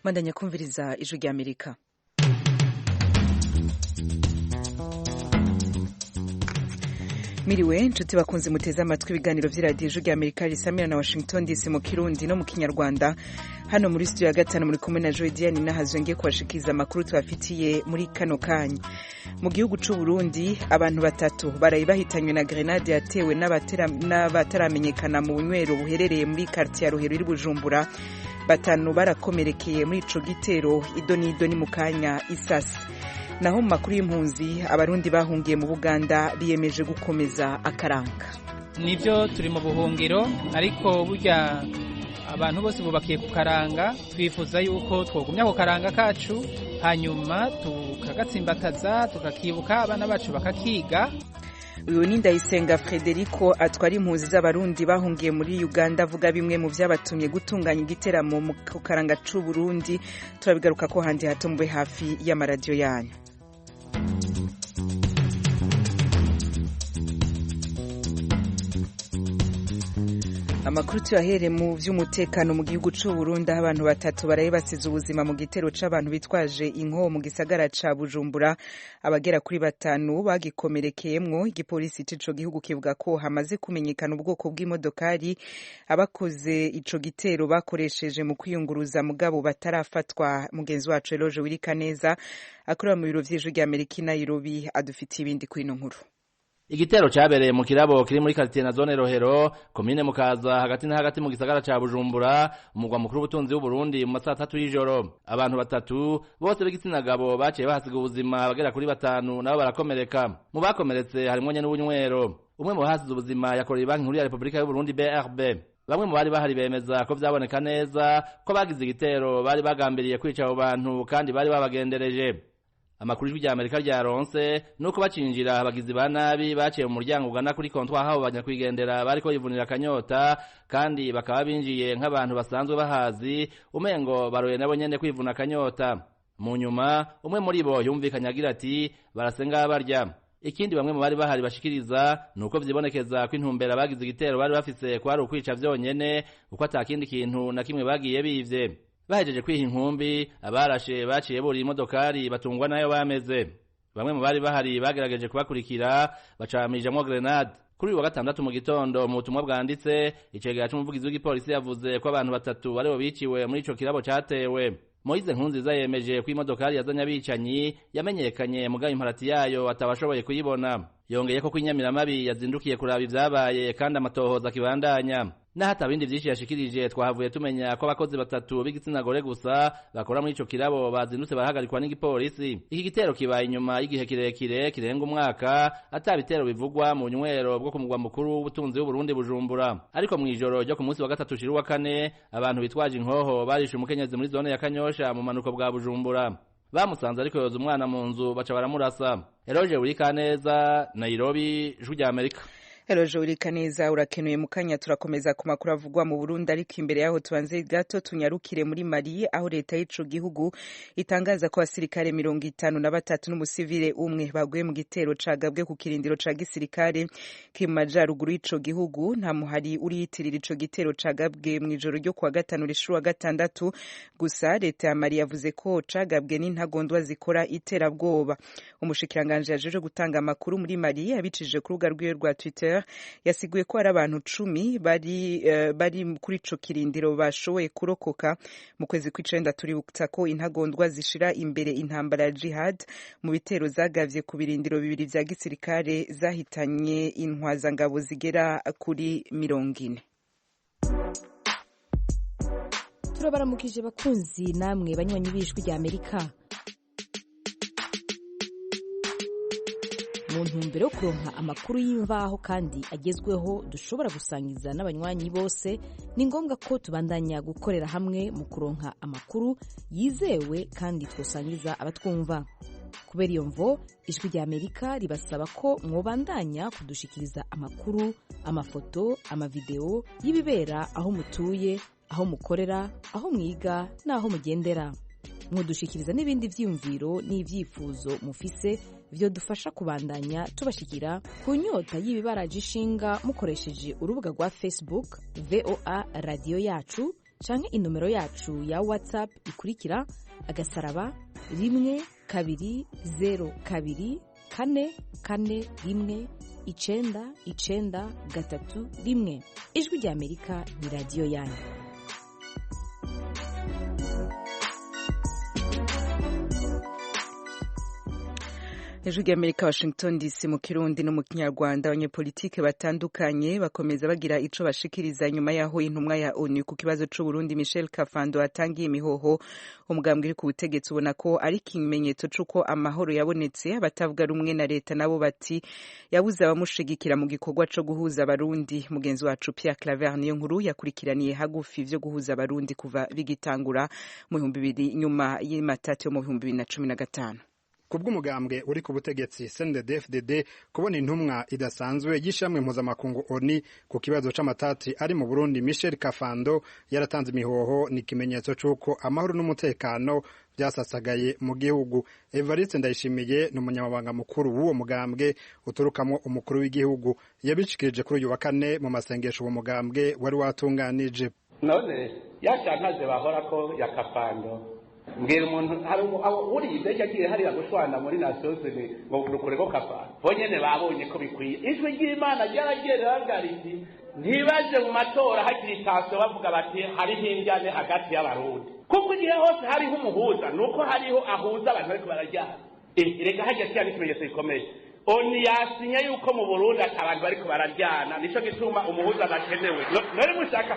Mandanya kumviriza Ijwi ry'Amerika. Miriwe nshuti bakunze muteze amatwi ibiganiro vy'iradiyo Ijwi ry'Amerika risamira na Washington DC mu Kirundi no mu Kinyarwanda. Hano muri studio ya gatanu muri kumwe na Joydiane nahazongiye kubashikiriza amakuru tubafitiye muri kano kanya. Mu gihugu c'u Burundi abantu batatu baraye bahitanywe na grenade yatewe n'abataramenyekana mu bunywero buherereye muri quartier ya Rohero iri Bujumbura. Batanu barakomerekeye muri ico gitero idoni mu kanya isasi. Naho mu makuru y'impunzi abarundi bahungiye mu Uganda biyemeje gukomeza akaranga. Nivyo turi mu buhungiro ariko burya abantu bose bubakiye ku karanga, twifuza yuko twogumya ku karanga kacu hanyuma tukagatsimbataza tukakibuka abana bacu bakakiga. Uyu ni Ndayisenga Frederico atwara impunzi z'abarundi bahungiye muri Uganda avuga bimwe mu vyabatumye gutunganya igiteramo mu karanga c'u Burundi. Turabigaruka ko handi hatombwe hafi y'amaradiyo yanyu. Amakuru tuyahere mu vy'umutekano mu gihugu c'u Burundi aho abantu batatu baraye basize ubuzima mu gitero c'abantu bitwaje inko mu gisagara ca Bujumbura. Abagera kuri batanu bagikomerekeyemwo. Igipolisi c'ico gihugu kivuga ko hamaze kumenyekana ubwoko bw'imodokari abakoze ico gitero bakoresheje mu kwiyunguruza mugabo batarafatwa. Mugenzi wacu Eloge Wirikaneza akorera mu biro vy'Ijwi ry'Amerika i Nairobi adufitiye ibindi kuri ino nkuru. Igitero cabereye mu kirabo kiri muri quartier na zone Rohero, komine Mukaza hagati na hagati mu gisagara ca Bujumbura, umugwa mukuru w'ubutunzi w'u Burundi mu masaha 3 y'ijoro. Abantu batatu bose b'igitsina gabo baciye bahasiga ubuzima, abagera kuri batanu nabo barakomereka. Mu bakomeretse harimwo nyene n'ubunywero. Umwe mu bahasize ubuzima yakorera banki nkuru ya Republika y'u Burundi BRB. Bamwe mu bari bahari bemeza ko vyaboneka neza ko bagize igitero bari bagambiriye kwica abo bantu kandi bari babagendereje. Amakuru y'Ijwi ry'Amerika ryaronse nuko bacinjira abagizi ba nabi baciye mu muryango ugana kuri kontwari aho banyakwigendera bariko yivunira akanyota kandi bakaba binjiye nk'abantu basanzwe bahazi umengo baroye nabo nyene kwivuna akanyota. Mu nyuma umwe muri bo yumvikanye agira ati barasenga barya. Ikindi bamwe mu bari bahari bashikiriza nuko vyibonekeza ko intumbera bagize igitero bari bafise kwari ukwica vyonyene uko atakindi kintu na kimwe bagiye bivye. Bahejeje kwiha inkumbi abarashe baciye buri imodokari batungwa nayo bameze. Bamwe mu bari bahari bagerageje kubakurikira bacamijamwo grenade. Kuri wa gatandatu mu gitondo mu butumwa bwanditse icegera c'umuvugizi w'igipolisi yavuze ko abantu batatu bari bo biciwe muri ico kirabo catewe. Moize Nkunziza yemeje ko imodokari yazanye abicanyi yamenyekanye mugaye imparati yayo atabashoboye kuyibona. Yongeye ko kw'inyamiramabi yazindukiye kuraba ivyabaye kandi amatohoza akibandanya. Nahata bindi vyinshi yashikirije twahavuye tumenya ko abakozi batatu b'igitsina gore gusa bakora muri ico kirabo bazindutse barahagarikwa n'igipolisi. Iki gitero kibaye inyuma y'igihe kirekire kirenga umwaka atabitero bivugwa mu nywero bwo ku mugwa mukuru w'ubutunzi w'u Burundi Bujumbura. Ariko mw'ijoro ryo ku munsi wa gatatu shiri wa kane abantu bitwaje inkoho barishe umukenyezi muri zone ya Kanyosha mu manuko bwa Bujumbura. Bamusanze ariko yoza umwana mu nzu baca baramurasa. Eloge Wirikaneza, Nairobi, Ijwi ry'Amerika. Eloge Wirikaneza urakenuye mu kanya turakomeza ku makuru avugwa mu Burundi ariko imbere yaho tubanze gato tunyarukire muri Mali aho leta y'ico gihugu itangaza ko abasirikare 53 n'umusivile umwe baguye mu gitero cagabwe ku kirindiro ca gisirikare ki mu majaruguru y'ico gihugu. Nta muhari uriyitirira ico gitero cagabwe mu ijoro ryo kuwa gatanu rishuru wa gatandatu gusa leta ya Mali yavuze ko cagabwe n'intagondwa zikora iterabwoba. Umushikiranganje yajeje gutanga amakuru muri Mali abicije ku rubuga rwiwe rwa Twitter yasiguye ko hari abantu 10 bari kuri ico kirindiro bashoboye kurokoka. Mu kwezi kw'icenda tuributsa ko intagondwa zishira imbere intambara ya jihad mu bitero zagavye ku birindiro bibiri vya gisirikare zahitanye intwazangabo zigera kuri 40. Turabaramukije bakunzi namwe banywanyi b'Ijwi ry'Amerika. Mu ntumbero yo kuronka amakuru y'imvaho kandi agezweho dushobora gusangiza n'abanywanyi bose, ni ngombwa ko tubandanya gukorera hamwe mu kuronka amakuru yizewe kandi twosangiza abatwumva. Kubera iyo mvo Ijwi ry'Amerika ribasaba ko mwobandanya kudushikiriza amakuru, amafoto, amavideo y'ibibera aho mutuye, aho mukorera, aho mwiga n'aho mugendera. Mwodushikiriza n'ibindi vyiyumviro n'ivyifuzo mufise vyo dufasha kubandanya tubashikira ku nyota y'ibibaraje ishinga mukoresheje urubuga rwa Facebook VOA Radiyoyacu canke inomero yacu ya WhatsApp ikurikira agasaraba 12224241 Ijwi ry'Amerika ni radiyo yanyu. Ijwi ry'Amerika, Washington DC, mu Kirundi no mu Kinyarwanda. Abanyepolitike batandukanye bakomeza bagira ico bashikiriza nyuma yaho intumwa ya ONU ku kibazo c'u Burundi Michel Kafando atangiye imihoho. Umugambwe uri ku butegetsi ubona ko ari ikimenyetso c'uko amahoro yabonetse. Abatavuga rumwe na leta nabo bati yabuze abamushigikira mu gikorwa co guhuza abarundi. Mugenzi wacu Pierre Claver niyo nkuru yakurikiraniye hagufi ivyo guhuza abarundi kuva bigitangura mu 2000 nyuma y'imatati yo mu 2015. Kubw'umugambwe uri ku butegetsi CNDD-FDD kubona intumwa idasanzwe y'ishamwe mpuzamakungu ONU ku kibazo c'amatati ari mu Burundi Michel Kafando yaratanze imihoho ni ikimenyetso c'uko amahoro n'umutekano byasasagaye mu gihugu. Evariste Ndayishimiye ni umunyamabanga mukuru w'uwo mugambwe uturukamo umukuru w'igihugu, yabishikirije kuri uyu wa kane mu masengesho uwo mugambwe wari watunganije. None yashankaze bahora ko ya Kafando mbwira umuntu hari uri ibyo agiye hariya gushwana muri Nations Unies ngo rukurego Kafando bonyene babonye ko bikwiye. Ijwi ry'Imana ryarageragariye ntibaje mu matora hakiri itaso bavuga bati hari hinjane hagati y'abarundi, kuko igihe hose hariho umuhuza nuko hariho ahuza abantu bariko barajyana. Reka hajya cyane ikimenyetso gikomeye ONU yasinye yuko mu Burundi abantu bariko bararyana, nico gituma umuhuza bakenewe. Nari mushaka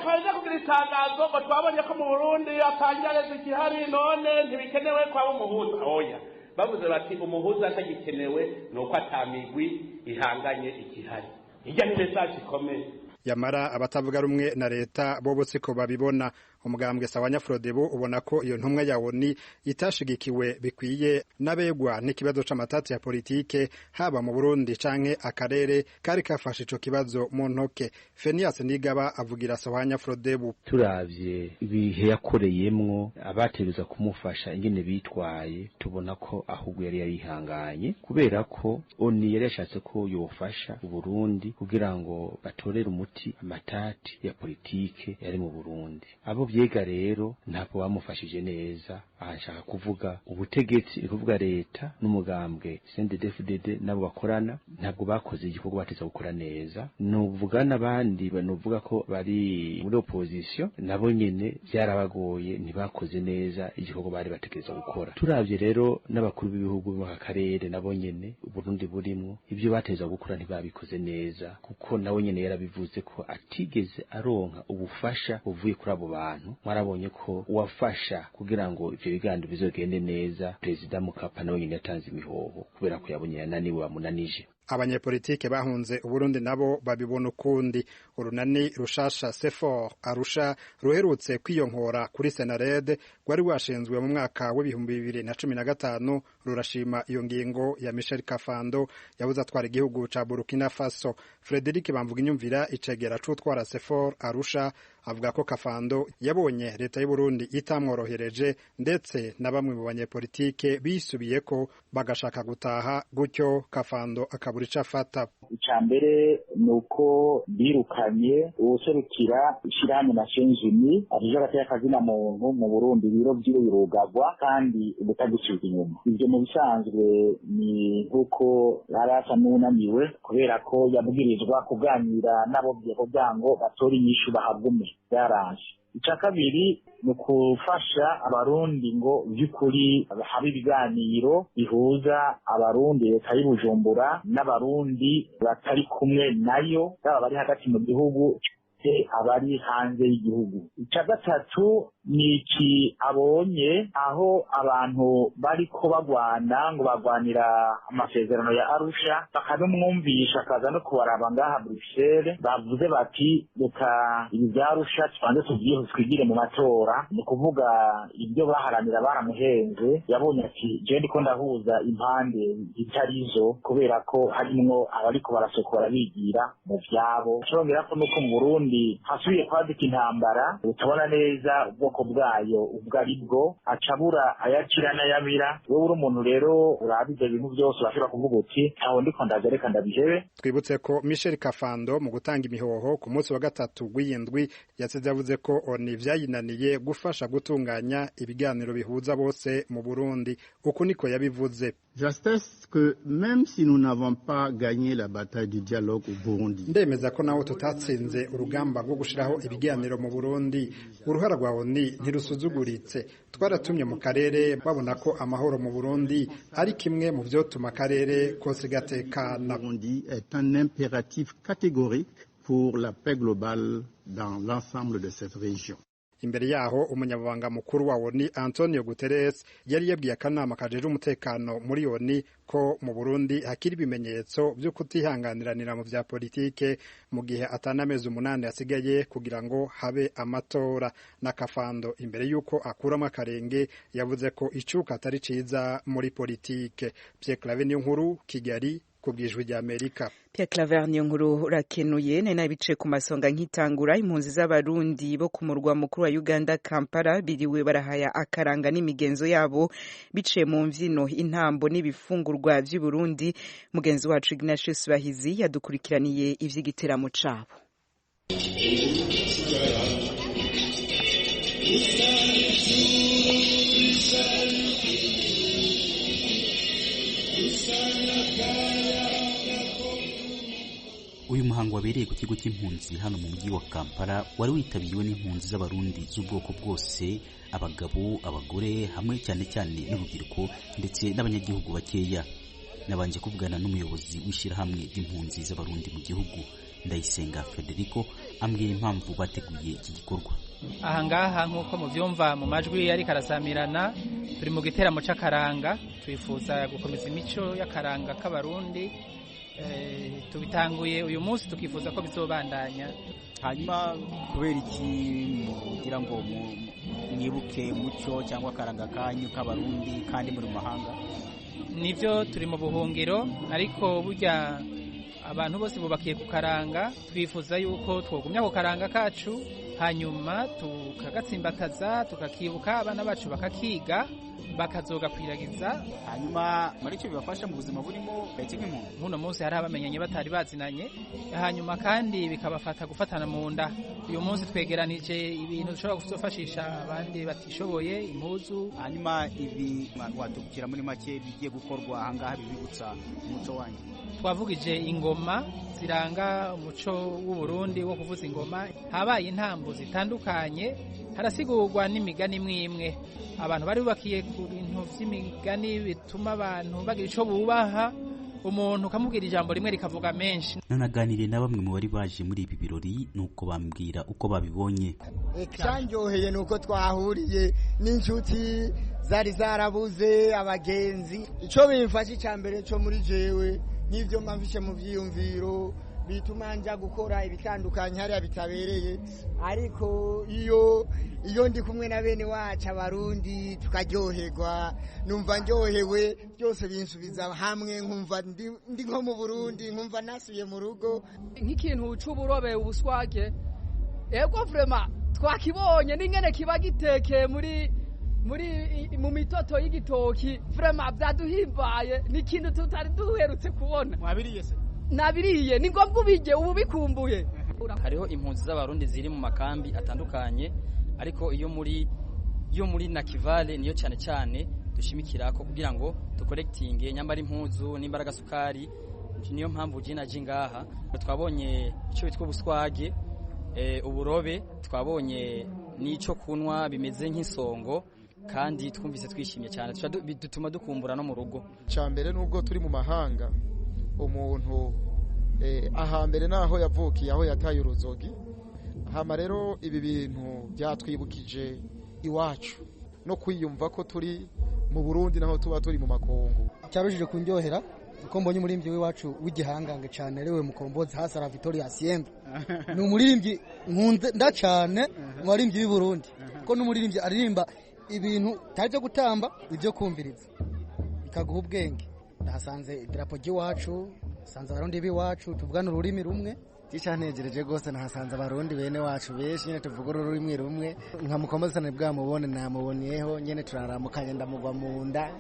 baza kugira itangazo ngo twabonye ko mu Burundi atangira zikihari none ntibikenewe kwa umuhuza. Oya, bavuze bati umuhuza atagikenewe nuko atamigwi ihanganye ikihari. Ijya ni message ikomeye. Yamara abatavuga rumwe na leta bo botsiko babibona. Umugambwe Sawanya Frodebu ubona ko iyo ntumwa ya ONU itashigikiwe bikwiye n'abegwa n'ikibazo c'amatati ya politike haba mu Burundi canke akarere kari kafashe ico kibazo mu ntoke. Fenias Nigaba avugira Sawanya Frodebu. Turavye ibihe yakoreyemwo abateruza kumufasha ingene bitwaye, tubona ko ahubwo yari yarihanganye kubera ko ONU yari yashatse ko yofasha u Burundi kugira ngo batorere umuti amatati ya politike yari mu Burundi. Abo vyega rero ntabwo bamufashije neza. Ahashaka kuvuga ubutegetsi, kuvuga leta n'umugambwe CNDD-FDD nabo bakorana, ntabwo bakoze igikorwa bateza gukora neza. Nuvuga n'abandi banuvuga ko bari muri opposition nabo nyene byarabagoye, ntibakoze neza igikorwa bari bategeza gukora. Turavye rero n'abakuru b'ibihugu b'aka karere nabo nyene Burundi burimo ibyo bateza gukora ntibabikoze neza, kuko nawe nyene yarabivuze ko atigeze aronka ubufasha buvuye kuri abo bantu. Mwarabonye ko uwafasha kugira ngo ivyo biganiro bizogende neza Perezida Mukapa nawe nyene yatanze imihoho kubera ko yabonye yananiwe bamunanije. Abanyepolitike bahunze Uburundi nabo babibona ukundi. Urunani rushasha Sefor Arusha ruherutse kwiyonkora kuri Senarede rwari washinzwe mu mwaka w'2015 rurashima iyo ngingo ya Michel Kafando yabuza atwara igihugu ca Burkina Faso. Frederic Bamvuginyumvira icegera c'utwara Sefor Arusha avuga ko Kafando yabonye leta y'u Burundi itamworohereje, ndetse na bamwe mu banyepolitike bisubiyeko bagashaka gutaha, gutyo Kafando akabura ico afata. Icambere nuko birukanye userukira ishirahamwe Nations Unies aje gateye akazina muntu mu Burundi, biro byiwe birugagwa kandi ubutagucika inyuma. Ivyo mu bisanzwe ni nkuko yarasa n'unaniwe kubera ko yabwirizwa kuganira nabo byango batora inyishu bahagume byaraje. Ica kabiri ni kufasha abarundi ngo by'ukuri habe ibiganiro bihuza abarundi leta y'Ibujumbura n'abarundi batari kumwe nayo, baba bari hagati mu gihugu abari hanze y'igihugu. Ica gatatu ni iki abonye aho abantu bariko bagwana ngo bagwanira amasezerano ya Arusha, bakabimwumvisha akaza no kubaraba ngaha Bruxelles, bavuze bati reka ibi bya Arusha twanze tugiye twigire mu matora. Ni kuvuga ibyo baharanira baramuhenze. Yabonye ati je ndiko ndahuza impande zitarizo kubera ko harimwo abariko barasokora bigira mu vyabo. Cyongera ko nuko mu Burundi Burundi hasubiye kwaduka intambara utabona neza ubwoko bwayo ubwo ari bwo acabura ayakira n'ayabira wowe uri umuntu rero urabize ibintu byose urashobora kuvuga uti aho ndiko ndagereka ndabihebe. Twibutse ko Michel Kafando mu gutanga imihoho ku munsi wa gatatu w'indwi yasize yavuze ko ONU vyayinaniye gufasha gutunganya ibiganiro bihuza bose mu Burundi. Uku niko yabivuze. J'atteste que même si nous n'avons pas gagné la bataille du dialogue au Burundi. Ndemeza ko naho tutatsinze urugamba rwo gushiraho ibiganiro mu Burundi, uruhara rwa ONU ntirusuzuguritse. Twaratumye mu karere babona ko amahoro mu Burundi ari kimwe mu vyotuma akarere kose gatekana. Burundi est un impératif catégorique pour la paix globale dans l'ensemble de cette région. Imbere yaho umunyabanga mukuru wa ONU Antonio Guterres yari yabwiye akanama kajeje umutekano muri ONU ko mu Burundi hakiri ibimenyetso byo kutihanganiranira mu vya politike mu gihe atanamezi 8 asigaye kugira ngo habe amatora. Na Kafando imbere yuko akuramo akarenge yavuze ko icuka atari ciza muri politike. Pierre Claver Niyonkuru, Kigali, kubw'Ijwi ry'Amerika. Pierre Claver Niyonkuru rakenuye nena bice ku masonga nk'itangura impunzi z'abarundi bo ku murwa mukuru wa Uganda Kampala biriwe barahaya akaranga n'imigenzo yabo bice mu mvyino intambo n'ibifungurwa by'u Burundi. Mugenzi wacu Ignatius Bahizi yadukurikiraniye ivy'igiteramo cabo. Uyu muhango wabereye ku kigo cy'impunzi hano mu mujyi wa Kampala wari witabiriwe n'impunzi z'abarundi z'ubwoko bwose, abagabo, abagore, hamwe cyane cyane n'urubyiruko ndetse n'abanyagihugu bakeya. Nabanje kuvugana n'umuyobozi w'ishyirahamwe ry'impunzi z'abarundi mu gihugu, Ndayisenga Federico, ambwira impamvu bateguye iki gikorwa. Aha ngaha nk'uko muvyumva mu majwi yari karasamirana, turi mu giteramo c'akaranga, twifuza gukomeza imico y'akaranga k'abarundi. Tubitanguye uyu munsi tukifuza ko bizobandanya. Hanyuma kubera iki kugira ngo mwibuke muco cyangwa akaranga kanyu k'abarundi kandi muri mahanga? Nivyo turi mu buhungiro ariko burya abantu bose bubakiye ku karanga, twifuza yuko twogumya ku karanga kacu hanyuma tukagatsimbataza tukakibuka abana bacu bakakiga bakazoga kwiragiza. Hanyuma muri cyo bibafasha mu buzima burimo kimwe mu muno munsi hari abamenyanye batari bazinanye, hanyuma kandi bikabafata gufatana mu nda. Uyu munsi twegeranije ibintu dushobora kuzofashisha abandi batishoboye, impuzu. Hanyuma ibi watubwira muri make bigiye gukorwa ahangaha bibibutsa umuco wanyu? Twavugije ingoma ziranga umuco w'u Burundi wo kuvuza ingoma, habaye intambo zitandukanye, harasigurwa n'imigani mwimwe. Abantu bari bubakiye ku bintu vy'imigani bituma abantu bagira ico bubaha, umuntu kamubwira ijambo rimwe rikavuga menshi. Nanaganiriye na bamwe mu bari baje muri ibi birori nuko bambwira uko babibonye. Cyanjoheye nuko twahuriye n'inshuti zari zarabuze abagenzi. Ico bimfasha cyambere cyo muri jewe n'ivyo mpamvishe mu vyiyumviro bituma nja gukora ibitandukanye hariya bitabereye, ariko iyo ndi kumwe na bene wacu abarundi tukaryoherwa, numva ndyohewe, byose binsubiza hamwe, nkumva ndi nko mu Burundi, nkumva nasubiye mu rugo. Nk'ikintu c'uburobe ubuswage ego vraiment twakibonye n'ingene kiba gitekeye mu mitoto y'igitoki, vraiment byaduhimbaye, ni ikintu tutari duherutse kubona. Mwabiriye se? Nabiriye, ni ngombwa ubije ubu bikumbuye. Hariho impunzi z'abarundi ziri mu makambi atandukanye, ariko iyo muri Nakivale niyo cyane cyane dushimikira ko kugira ngo dukorektinge nyambara impuzu n'imbaraga sukari. Niyo mpamvu jina jingaha twabonye icyo bitwa ubuswage, uburobe, twabonye n'ico kunwa bimeze nk'isongo, kandi twumvise twishimye cyane, bituma dukumbura no mu rugo. Cyambere nubwo turi mu mahanga, umuntu ahambere naho yavukiye aho yataye uruzogi, hama rero ibi bintu byatwibukije iwacu no kwiyumva ko turi mu Burundi naho tuba turi mu makungu. Cyarujije kunjohera uko mbonye umuririmbyi w'iwacu w'igihangange cyane rewe Mukombozi Hasara Victoria Siembe. Ni umuririmbyi nkunze ndacane mu baririmbyi b'i Burundi, ko n'umuririmbyi aririmba ibintu taje gutamba ibyo kumviriza bikaguha ubwenge. Ndahasanze idarapo ry'iwacu, sanze abarundi b'iwacu tuvugana ururimi rumwe, ticyantegereje rwose nahasanze abarundi bene wacu benshi nyine tuvuga ururimi rumwe nka mukomezane bwamubone namuboniyeho nyine turaramukanye ndamugwa mu nda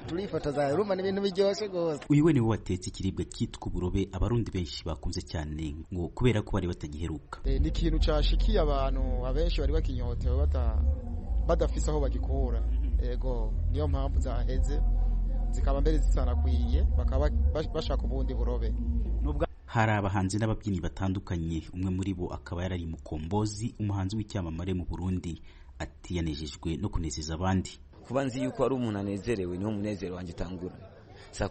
turifotoza urumva n'ibintu biryoshye rwose. Uyu we niwe watetse ikiribwa cyitwa uburobe abarundi benshi bakunze cyane ngo kubera ko bari batagiheruka. Ni ikintu cyashikiye abantu abenshi bari bakinyotewe badafise aho bagikura. Yego niyo mpamvu zaheze zikaba mbere zisanakwiye bakaba bashaka ubundi burobe. Hari abahanzi n'ababyinnyi batandukanye, umwe muri bo akaba yarari Mukombozi, umuhanzi w'icyamamare mu Burundi, ati yanejejwe no kunezeza abandi. Kuba nzi yuko ari umuntu anezerewe niho umunezero wanjye utangura.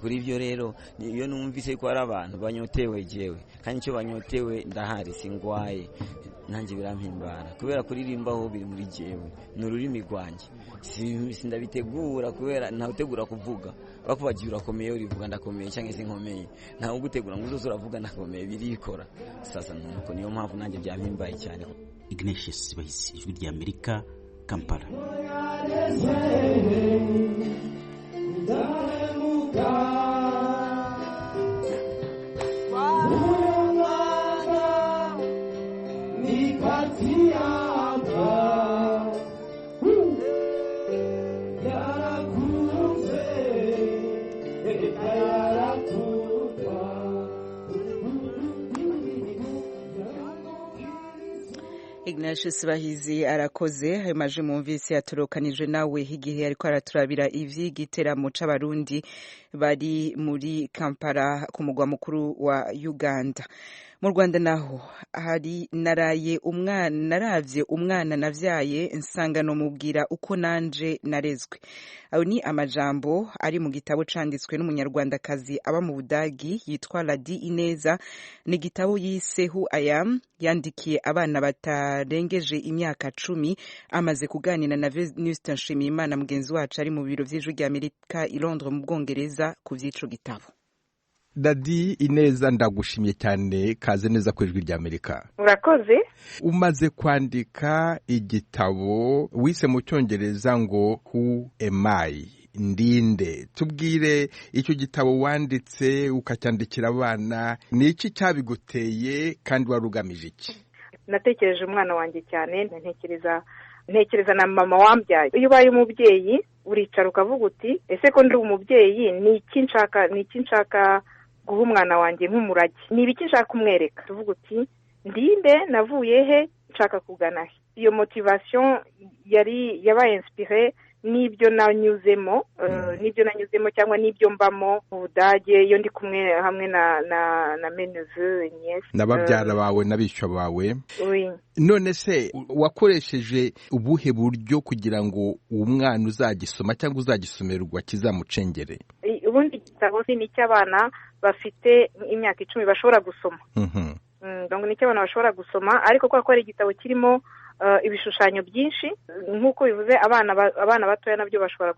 Kuri ibyo rero iyo numvise ko ari abantu banyotewe jewe kandi icyo banyotewe ndahari singwaye nanjye birampimbara kubera kuririmba aho biri muri jewe n'ururimi rwanjye sindabitegura kubera ntawutegura kuvuga bakubagiye urakomeye urivuga ndakomeye cyangwa se nkomeye ntawe ugutegura ngo uzoze uravuga ndakomeye birikora sasa nuko niyo mpamvu nanjye byampimbaye cyane. Ignatius Bahisi, Ijwi ry'Amerika, Kampala. Ignatius Bahizi arakoze. Ayo maje mumvise yatorokanije nawe igihe ariko araturabira ivy'igiteramo c'abarundi bari muri Kampala ku mugwa mukuru wa Uganda. Mu Rwanda naho hari naravye umwana navyaye nsangano mubwira uko nanje narezwe. Ayo ni amajambo ari mu gitabo canditswe n'umunyarwandakazi aba mu Budagi yitwa Radiyoyacu. Ni gitabo yisehu ayam yandikiye abana batarengeje imyaka 10 amaze kuganira na Venuste Nshimiyimana mugenzi wacu ari mu biro vy'Ijwi ry'Amerika i Londres mu Bwongereza ku vy'ico gitabo. Dadi Ineza ndagushimye cyane kaze neza ku Ijwi ry'Amerika. Urakoze. Umaze kwandika igitabo wise mu Cyongereza ngo Who am I? Ndinde. Tubwire icyo gitabo wanditse ukacyandikira abana ni iki cyabiguteye kandi warugamije iki? Natekereje umwana wanjye cyane ntekereza na mama wambyaye. Iyo ubaye umubyeyi uricara ukavuga uti ese ko ndi umubyeyi ni iki nshaka guha umwana wanjye nk'umurage, ni ibiki nshaka kumwereka. Tuvuga uti ndinde, navuye he, nshaka kugana he. Iyo motivation yabaye inspiré n'ibyo nanyuzemo cyangwa n'ibyo mbamo mu Budage iyo ndi kumwe hamwe na meneveu nièce n'ababyara bawe n'abishywa bawe. None se wakoresheje ubuhe buryo kugira ngo umwana uzagisoma cyangwa uzagisomerwa kizamucengere? Ubundi igitabo ni cy'abana bafite imyaka 10 bashobora gusoma. Donc ni cy'abana bashobora gusoma, ariko ko ari igitabo kirimo ibishushanyo byinshi nk'uko bivuze abana batoya nabyo bashobora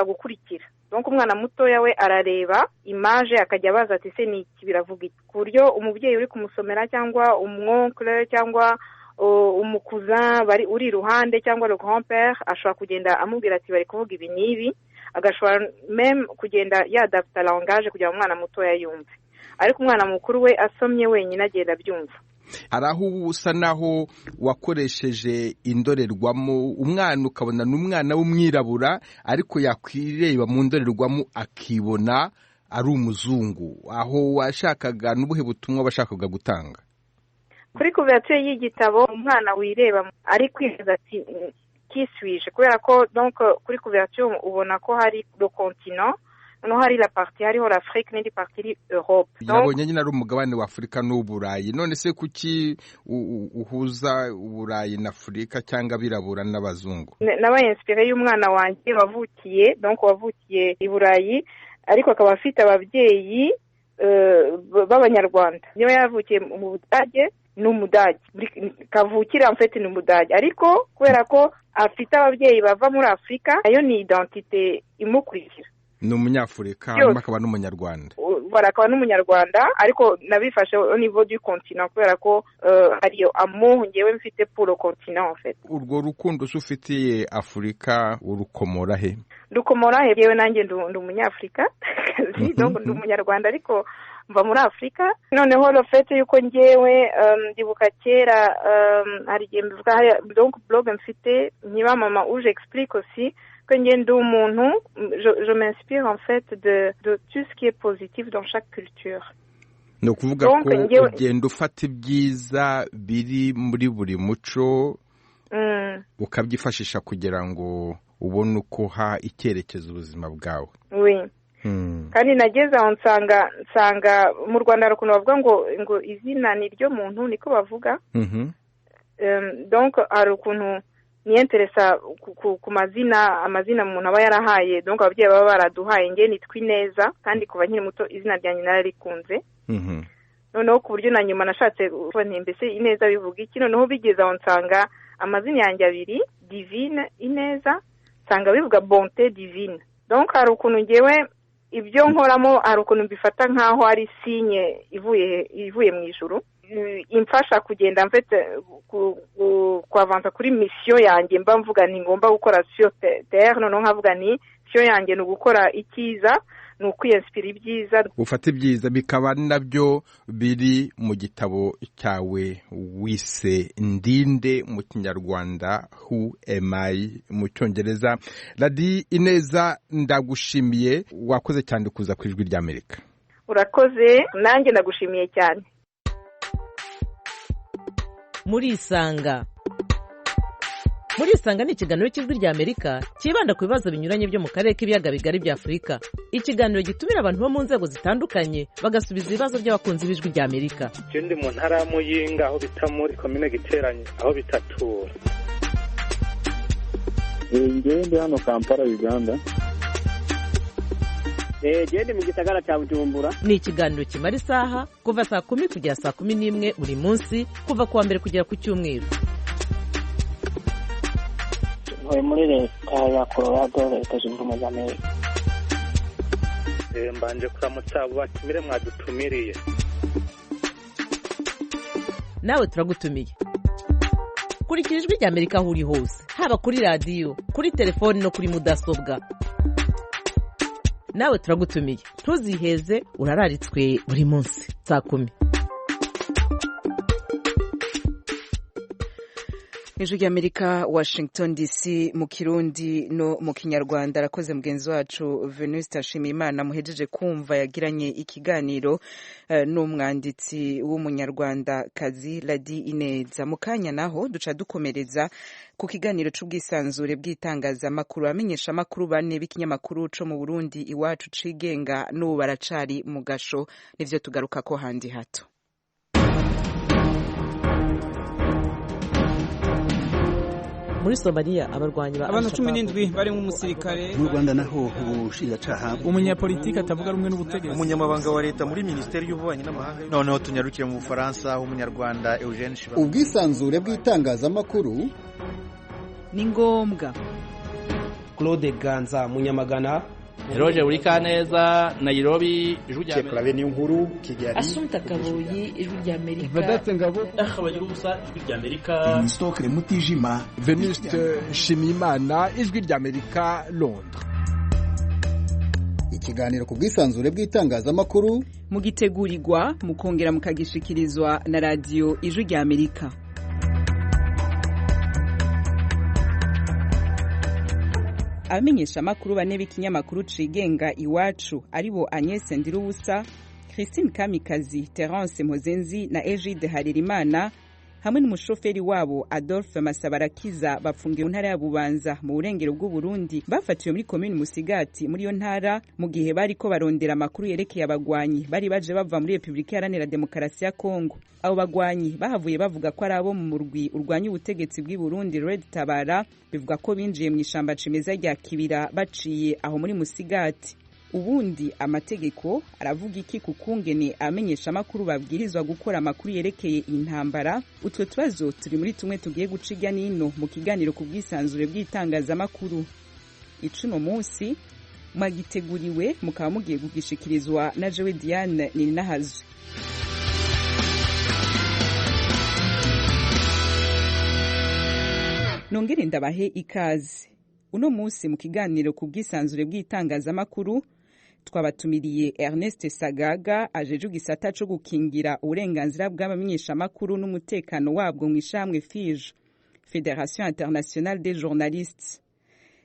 gukurikira. Donc umwana mutoya we arareba image akajya abaza ati se ni iki biravuga iki, ku buryo umubyeyi uri kumusomera cyangwa umwonkle cyangwa umukuzin bari uri iruhande cyangwa le grand-père ashobora kugenda amubwira ati bari kuvuga ibi n'ibi, agashobora même kugenda yadapta langage kugira ngo umwana mutoya yumve, ariko umwana mukuru we asomye wenyine agenda byumva. Hari aho usa naho wakoresheje indorerwamo umwana ukabona n'umwana w'umwirabura ariko yakwireba mu ndorerwamo akibona ari umuzungu, aho washakaga n'ubuhe butumwa bashakaga gutanga? Kuri couverture y'igitabo umwana wireba ari kwibaza ati kiswije, kubera ko donc kuri couverture ubona ko hari le continent, no hari la partie hariho l'Afrique n'indi partie Europe. Yabonye nyine ari umugabane wa Afrika n'Uburayi. None se kuki uhuza Uburayi na Afrika cyangwa birabura n'abazungu? Nabaye inspiré y'umwana wanjye wavukiye i Burayi ariko akaba afite ababyeyi b'Abanyarwanda. Niyo yavukiye mu Budage n'Umudage. Kavukira en fait n'Umudage, ariko kubera ko afite ababyeyi bava muri Afrika nayo ni identité imukurikira. ni umunyafurika hanyuma akaba n'umunyarwanda barakaba n'umunyarwanda ariko nabifashe au niveau du continent kubera ko hariyo amour ngewe mfite pour le continent en fait. Urwo rukundo ufitiye Afurika urukomora he? Rukomora he yewe nanjye ndi umunyafurika donc ndi umunyarwanda ariko mva muri Afrika. Noneho le fait yuko ngewe ndibuka kera hari igihe mbivuga donc blog mfite nyiba mama où j'explique aussi que ngende umuntu je m'inspire en fait de tout ce qui est positif dans chaque culture. No kuvuga ko ugenda ufata ibyiza biri muri buri muco ukabyifashisha kugira ngo ubone uko ha icyerekezo ubuzima bwawe. Oui. Kandi nageze aho nsanga mu Rwanda rukundo bavuga ngo izina ni ryo muntu niko bavuga. Donc hari ukuntu ni interesa ku amazina umuntu aba yarahaye, donc ababyeyi baba baraduhaye nge nitwa Ineza kandi kuva nkiri muto izina ryanjye nararikunze. Noneho ku buryo na nyuma nashatse kubona mbese Ineza bivuga iki, noneho bigeze aho nsanga amazina yanjye abiri Divine Ineza nsanga bivuga bonté divine. Donc hari ukuntu ngewe ibyo nkoramo hari ukuntu mbifata nkaho ari sinye ivuye mu ijuru imfasha kugenda mfite kwavanza kuri mission yanjye mba mvuga ni ngomba gukora sur terre noneho nkavuga ni mission yanjye no gukora ikiza no kwiyinspira ibyiza ufata ibyiza bikaba nabyo biri mu gitabo cyawe wise Ndinde mu Kinyarwanda Who am I mu Cyongereza. Radi Ineza ndagushimiye wakoze cyane kuza ku Ijwi ry'Amerika. Urakoze nanjye ndagushimiye cyane. Murisanga ni ikiganiro cy'Ijwi ry'Amerika kibanda ku bibazo binyuranye byo mu karere k'ibiyaga bigari bya Afurika. Ikiganiro gitumira abantu bo mu nzego zitandukanye bagasubiza ibibazo by'abakunzi b'Ijwi ry'Amerika. Ndi mu ntara ya Muyinga aho bita muri commune Giteranye aho bitatura. Ndi hano Kampala Uganda. Ndi mu gisagara cya Bujumbura. Ni ikiganiro kimara isaha kuva saa 10 kugera saa 11 buri munsi kuva kuwa mbere kugera ku cyumweru. Muri leta ya Colorado leta zunze ubumwe za Amerika. Mbanje kuramutsa abo batumire mwadutumiriye. Nawe turagutumiye. Kurikira Ijwi ry'Amerika aho uri hose, haba kuri radio, kuri telefone no kuri mudasobwa. Nawe turagutumiye. Ntuziheze urararitswe buri munsi saa 10. Ijwi ry'Amerika Washington DC mu Kirundi no mu Kinyarwanda. Arakoze mugenzi wacu Venuste Ashimimana muhejeje kumva yagiranye ikiganiro n'umwanditsi w'umunyarwanda kazi Radi Ineza. Mukanya naho duca dukomereza ku kiganiro c'ubwisanzure bw'itangazamakuru. Amenyesha amakuru bane b'ikinyamakuru co mu Burundi iwacu cigenga n'ubu baracari mu gasho, nivyo tugaruka ko handi hato. Muri Somalia abarwanyi ba abantu 17 bari mu musirikare. Mu Rwanda naho ubushinjacyaha umunyapolitiki atavuga rumwe n'ubutegetsi, umunyamabanga wa leta muri Minisiteri y'Ububanyi n'Amahanga. Noneho tunyarukire mu Bufaransa umunyarwanda Eugene Shiba. Ubwisanzure bw'itangazamakuru ni ngombwa. Claude Ganza Munyamagana, Roje Urikaneza, Nairobi, Ijwi ry'Amerika. Niyo nkuru Kigali. Asumta Kaboyi, Ijwi ry'Amerika. Vedete Ngabo, Akabagira ubusa, Ijwi ry'Amerika. Stokre Mutijima, Venuste Shimimana, Ijwi ry'Amerika, Londres. Ikiganiro ku bwisanzure bw'itangazamakuru mugitegurirwa mukongera mukagishikirizwa na radio Ijwi ry'Amerika. Abamenyesha amakuru bane b'ikinyamakuru cigenga iwacu aribo Agnes Ndirubusa, Christine Kamikazi, Terence Mozenzi na Egide Haririmana hamwe n'umushoferi wabo Adolphe Masabarakiza bafungiwe mu ntara ya Bubanza mu burengero bw'u Burundi. Bafatiwe muri commune Musigati muri yo ntara mu gihe bariko barondera amakuru yerekeye abagwanyi bari baje bava muri Republika Iharanira Demokarasi ya Kongo. Abo bagwanyi bahavuye bavuga ko ari abo mu murwi urwanya ubutegetsi bw'i Burundi Red Tabara, bivuga ko binjiye mu ishamba cimeza rya Kibira baciye aho muri Musigati. Ubundi amategeko aravuga iki kukungene amenyesha amakuru babwirizwa gukora amakuru yerekeye intambara? Utwo tubazo turi muri tumwe tugiye guciga nino mu kiganiro ku bwisanzure bw'itangazamakuru. Icuno munsi mwagiteguriwe mukaba mugiye kugishikirizwa na jewe Diane Ninahazwe. Nongere ndabahe ikaze. Uno munsi mu kiganiro ku bwisanzure bw'itangazamakuru twabatumiriye Ernest Sagaga ajeje igisata cyo gukingira uburenganzira bw'abamenyeshamakuru n'umutekano wabwo mu ishamwe FIJ, Fédération Internationale des Journalistes.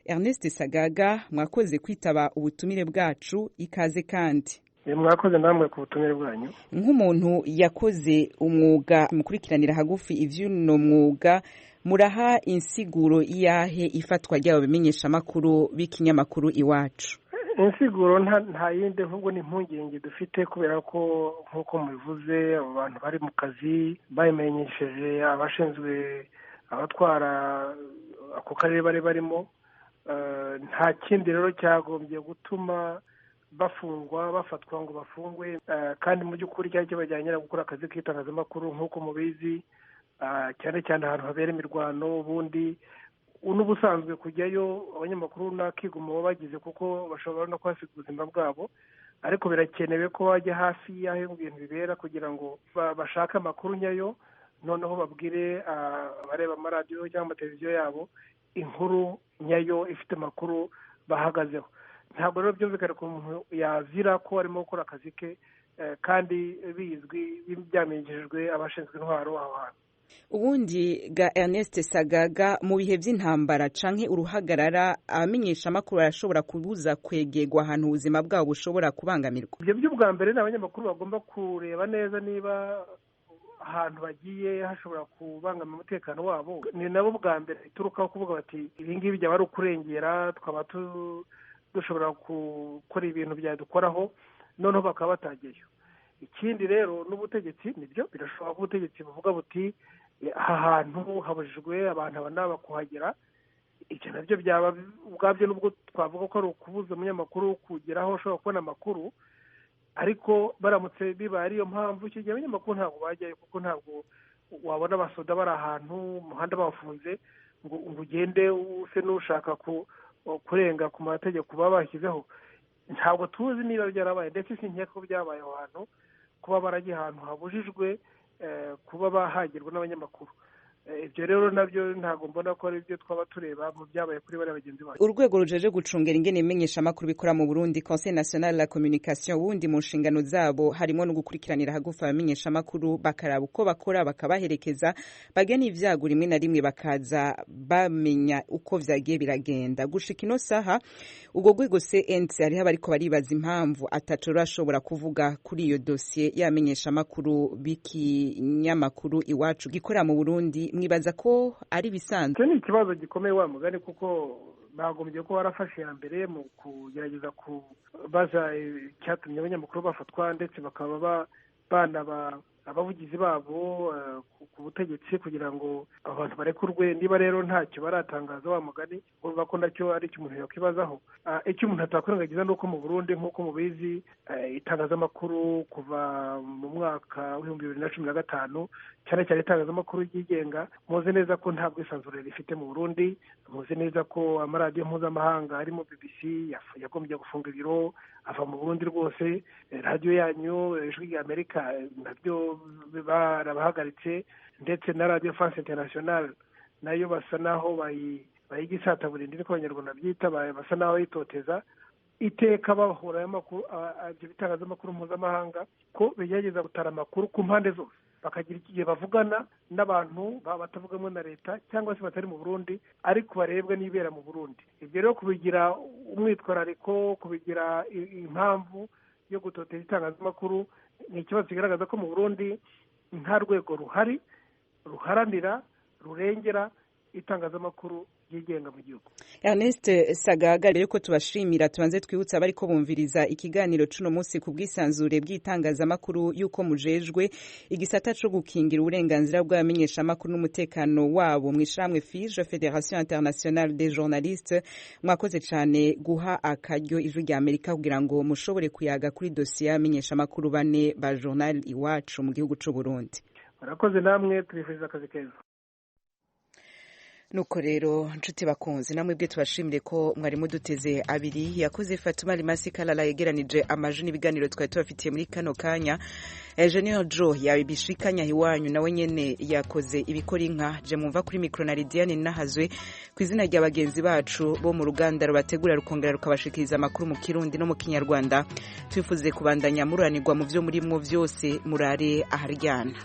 Ernest Sagaga, mwakoze kwitaba ubutumire bwacu, ikaze kandi. Mwakoze namwe ku butumire bwanyu. Nk'umuntu yakoze umwuga mukurikiranira hagufi ivy'uno mwuga, muraha insiguro iyahe ifatwa ry'abo bamenyeshamakuru b'ikinyamakuru Iwacu? Insiguro nta yindi ahubwo ni impungenge dufite kubera ko nk'uko mubivuze abo bantu bari mu kazi bayimenyesheje abashinzwe abatwara ako karere bari barimo, nta kindi rero cyagombye gutuma bafatwa ngo bafungwe, kandi mu by'ukuri cyari kibajyanye no gukora akazi k'itangazamakuru nk'uko mubizi, cyane cyane ahantu habera imirwano. Ubundi n'ubusanzwe kujyayo abanyamakuru n'akiguma baba bagize kuko bashobora no kuhasiga ubuzima bwabo, ariko birakenewe ko bajya hafi y'aho ibintu bibera kugira ngo bashake amakuru nyayo, noneho babwire abareba amaradiyo cyangwa amateleviziyo yabo inkuru nyayo ifite amakuru bahagazeho. Ntabwo rero byumvikana ko umuntu yazira ko arimo gukora akazi ke kandi bizwi byamenyeshejwe abashinzwe intwaro aho hantu. Ubundi ga Ernest Sagaga, mu bihe by'intambara canke uruhagarara abamenyeshamakuru arashobora kubuza kwegerwa ahantu ubuzima bwabo bushobora kubangamirwa? Ibyo by'ubwa mbere n'abanyamakuru bagomba kureba neza niba ahantu bagiye hashobora kubangamira umutekano wabo. Ni nabo bwa mbere iturukaho kuvuga bati ibi ngibi byaba ari ukurengera, twaba dushobora gukora ibintu byadukoraho, noneho bakaba batageyo. Ikindi rero n'ubutegetsi nibyo birashoboka ko ubutegetsi buvuga buti aha hantu habujijwe abantu aba n'aba kuhagera. Icyo nabyo byaba ubwabyo nubwo twavuga ko ari ukubuza umunyamakuru kugeraho ashobora kubona amakuru, ariko baramutse bibaye ariyo mpamvu icyo gihe abanyamakuru ntabwo bajyayo, kuko ntabwo wabona abasoda bari ahantu umuhanda bafunze ngo ugende use n'ushaka kurenga ku mategeko baba bashyizeho. Ntabwo tuzi niba byarabaye, ndetse sinkeka ko byabaye aho hantu kuba baragiye ahantu habujijwe kuba bahagirwa n'abanyamakuru. Ibyo rero nabyo ntabwo mbona ko ari byo twaba tureba mu byabaye kuri bari bagenzi bacu. Urwego rujeje gucungera ingene imenyeshamakuru bikora mu Burundi, Conseil National de la Communication, ubundi mu nshingano zabo harimo no gukurikiranira hagufi abamenyeshamakuru, bakaraba uko bakora, bakabaherekeza, bagena ibyago rimwe na rimwe bakaza bamenya uko vyagiye biragenda. Gushika ino saha ubwo rwego CNC hariho abariko baribaza impamvu ataco rashobora kuvuga kuri iyo dossier y'abamenyeshamakuru b'ikinyamakuru Iwacu gikorera mu Burundi. Mwibaza ko ari bisanzwe? Ni ikibazo gikomeye wa mugani, kuko bagombye ko barafashe ya mbere mu kugerageza kubaza icyatumye abanyamakuru bafatwa, ndetse bakaba banaba abavugizi babo ku butegetsi kugira ngo abantu barekurwe. Niba rero ntacyo baratangaza wa mugani, urumva ko nacyo ari icyo umuntu yakwibazaho. Icyo umuntu atakwirengagiza ni uko mu Burundi nk'uko mubizi itangazamakuru kuva mu mwaka w'2015 cyane cyane itangazamakuru ryigenga, muzi neza ko nta bwisanzure rifite mu Burundi. Muzi neza ko amaradiyo mpuzamahanga arimo BBC yagombye gufunga ibiro ava mu Burundi rwose. Radiyo yanyu Ijwi ry'Amerika nabyo barabahagaritse, ndetse na Radio France Internationale nayo basa naho bayigisata burindi niko abanyarwanda byita, basa naho yitoteza. Iteka bahura y'amakuru ibitangazamakuru mpuzamahanga ko bigerageza gutara amakuru ku mpande zose, bakagira igihe bavugana n'abantu batavugamo na leta cyangwa se batari mu Burundi ariko barebwa n'ibera mu Burundi. Ibyo rero kubigira umwitwarariko, kubigira impamvu yo gutoteza itangazamakuru ni ikibazo kigaragaza ko mu Burundi nta rwego ruhari ruharanira rurengera itangazamakuru yigenga mu gihugu. Ernest Sagaga, rero ko tubashimira, tubanze twibutsa abari ko bumviriza ikiganiro cuno munsi ku bwisanzure bw'itangazamakuru yuko mujejwe igisata cyo gukingira uburenganzira bw'abamenyeshamakuru n'umutekano wabo mu ishamwe FIJ, Fédération Internationale des Journalistes. Mwakoze cyane guha akaryo Ijwi ry'Amerika kugira ngo mushobore kuyaga kuri dossier y'abamenyeshamakuru bane ba journal Iwacu mu gihugu cy'u Burundi. Murakoze namwe, twifuriza akazi keza. nuko rero nshuti bakunzi namwe bwe tubashimire ko mwari muduteze abiri yakoze Fatuma Limasi Kalala yegeranije amajwi n'ibiganiro twari tubafitiye muri kano kanya Engineer Joe yabishikanya hiwanyu nawe nyene yakoze ibikora inka je mumva kuri micro na Lidiane nahazwe ku izina rya bagenzi bacu bo mu Ruganda rubategura rukongera rukabashikiriza amakuru mu Kirundi no mu Kinyarwanda twifuze kubandanya muranirwa mu byo muri mwo byose murare aharyana